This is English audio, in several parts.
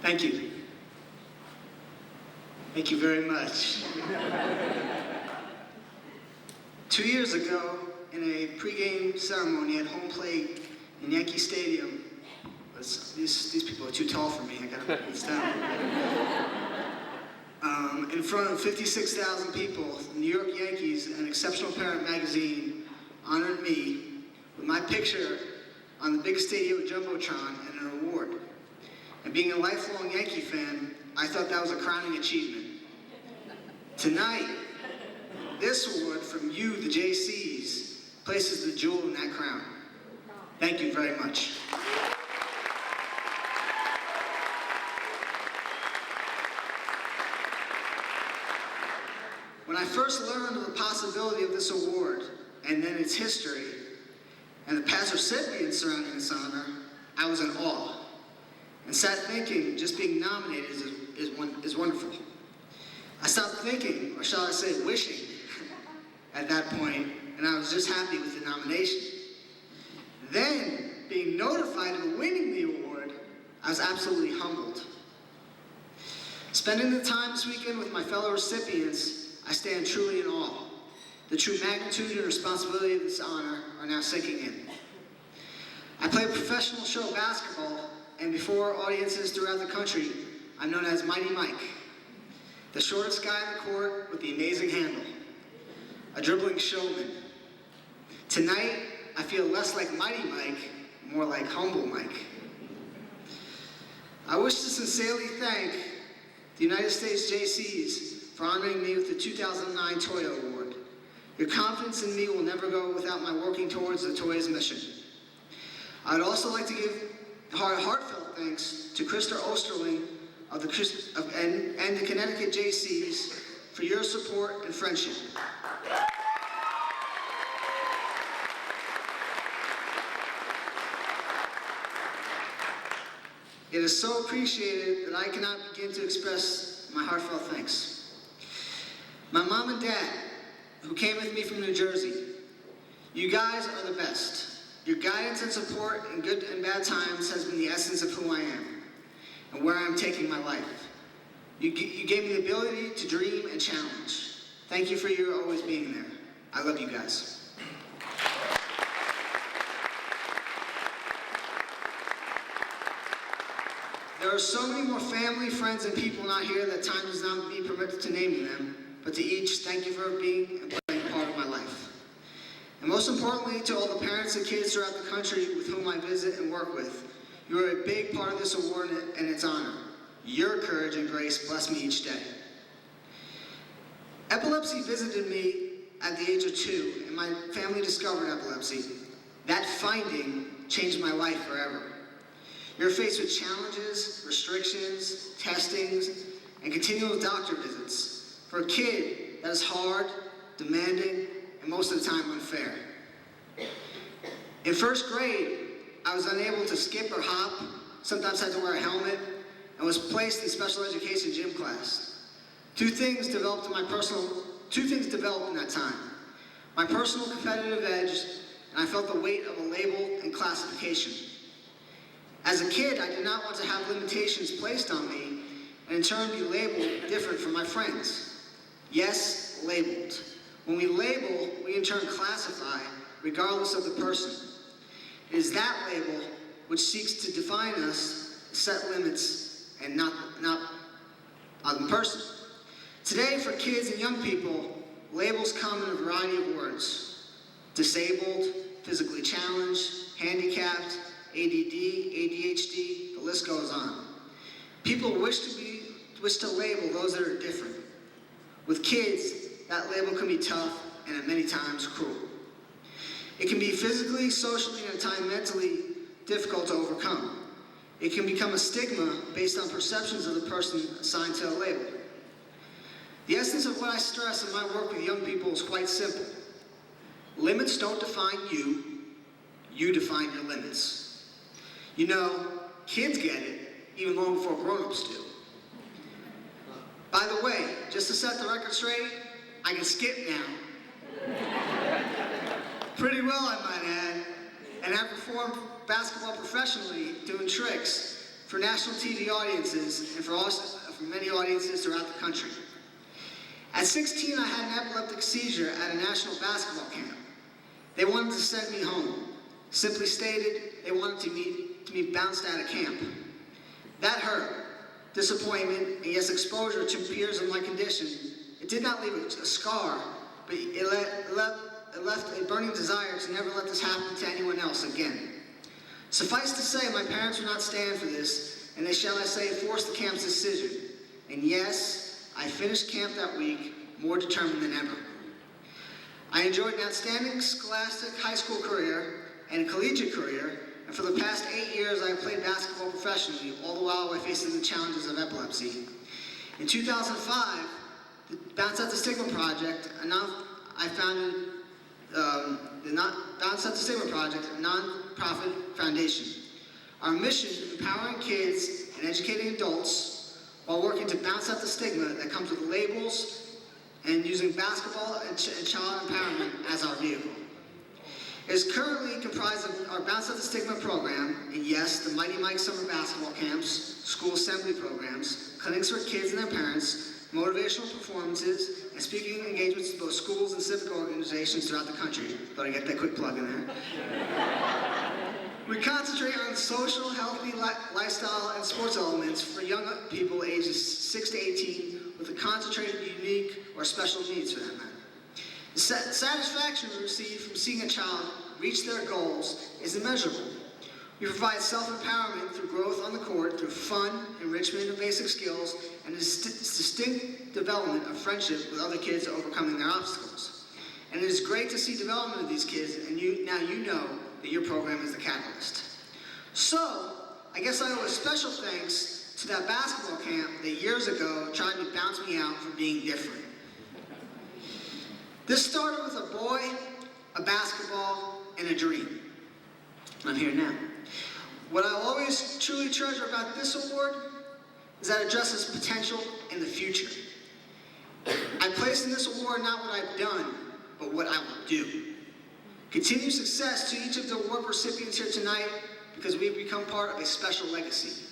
Thank you. Thank you very much. 2 years ago, in a pregame ceremony at home plate in Yankee Stadium, these people are too tall for me, I gotta put this down. In front of 56,000 people, the New York Yankees and Exceptional Parent magazine honored me with my picture on the big stadium Jumbotron and an award. And being a lifelong Yankee fan, I thought that was a crowning achievement. Tonight, this award from you, the JCs, places the jewel in that crown. Thank you very much. When I first learned of the possibility of this award, and then its history, and the past recipients surrounding this honor, I was in awe, and sat thinking just being nominated is wonderful. I stopped thinking, or shall I say wishing, at that point, and I was just happy with the nomination. Then, being notified of winning the award, I was absolutely humbled. Spending the time this weekend with my fellow recipients, I stand truly in awe. The true magnitude and responsibility of this honor are now sinking in. I play professional show basketball, and before audiences throughout the country, I'm known as Mighty Mike, the shortest guy on the court with the amazing handle, a dribbling showman. Tonight, I feel less like Mighty Mike, more like Humble Mike. I wish to sincerely thank the United States JCs for honoring me with the 2009 TOYA Award. Your confidence in me will never go without my working towards the TOYA's mission. I'd also like to give heartfelt thanks to Krista Osterling and the Connecticut JCs for your support and friendship. It is so appreciated that I cannot begin to express my heartfelt thanks. My mom and dad, who came with me from New Jersey, you guys are the best. Your guidance and support in good and bad times has been the essence of who I am and where I'm taking my life. You gave me the ability to dream and challenge. Thank you for your always being there. I love you guys. There are so many more family, friends, and people not here that time does not be permitted to name them, but to each, thank you for being and playing a part of my life. And most importantly, to all the parents and kids throughout the country with whom I visit and work with, you are a big part of this award and its honor. Your courage and grace bless me each day. Epilepsy visited me at the age of 2, and my family discovered epilepsy. That finding changed my life forever. You're faced with challenges, restrictions, testings, and continual doctor visits. For a kid, that is hard, demanding, and most of the time unfair. In first grade, I was unable to skip or hop, sometimes had to wear a helmet, and was placed in special education gym class. Two things developed in that time. My personal competitive edge, and I felt the weight of a label and classification. As a kid, I did not want to have limitations placed on me, and in turn be labeled different from my friends. Yes, labeled. When we label, we in turn classify, regardless of the person. It is that label which seeks to define us, set limits, and not on the person. Today, for kids and young people, labels come in a variety of words. Disabled, physically challenged, handicapped, ADD, ADHD, the list goes on. People wish to label those that are different. With kids, that label can be tough and at many times cruel. It can be physically, socially, and at times mentally difficult to overcome. It can become a stigma based on perceptions of the person assigned to a label. The essence of what I stress in my work with young people is quite simple. Limits don't define you, you define your limits. You know, kids get it, even long before grown-ups do. By the way, just to set the record straight, I can skip now. Pretty well, I might add, and have performed basketball professionally, doing tricks. for national TV audiences and for many audiences throughout the country. At 16, I had an epileptic seizure at a national basketball camp. They wanted to send me home. Simply stated, they wanted to be bounced out of camp. That hurt. Disappointment, and yes, exposure to peers of my condition. It did not leave a scar, but it left a burning desire to never let this happen to anyone else again. Suffice to say, my parents would not stand for this, and they, shall I say, forced the camp's decision. And yes, I finished camp that week more determined than ever. I enjoyed an outstanding scholastic high school career and a collegiate career, and for the past 8 years I have played basketball professionally, all the while while facing the challenges of epilepsy. In 2005, the Bounce Out the Stigma Project, I founded the Bounce Out the Stigma Project, a non-profit foundation. Our mission, empowering kids and educating adults while working to bounce out the stigma that comes with labels and using basketball and child empowerment as our vehicle. It is currently comprised of our Bounce Out the Stigma program, and yes, the Mighty Mike summer basketball camps, school assembly programs, clinics for kids and their parents, motivational performances, and speaking engagements to both schools and civic organizations throughout the country. Thought I'd get that quick plug in there. We concentrate on social, healthy lifestyle and sports elements for young people ages 6 to 18 with a concentrated, unique, or special needs for that matter. The satisfaction we receive from seeing a child reach their goals is immeasurable. We provide self-empowerment through growth on the court, through fun, enrichment of basic skills, and a distinct development of friendship with other kids overcoming their obstacles. And it is great to see development of these kids, and now you know that your program is the catalyst. So, I guess I owe a special thanks to that basketball camp that years ago tried to bounce me out for being different. This started with a boy, a basketball, and a dream. I'm here now. What I always truly treasure about this award is that it addresses potential in the future. I place in this award not what I've done, but what I will do. Continued success to each of the award recipients here tonight because we've become part of a special legacy.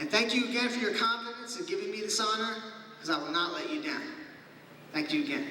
And thank you again for your confidence in giving me this honor because I will not let you down. Thank you again.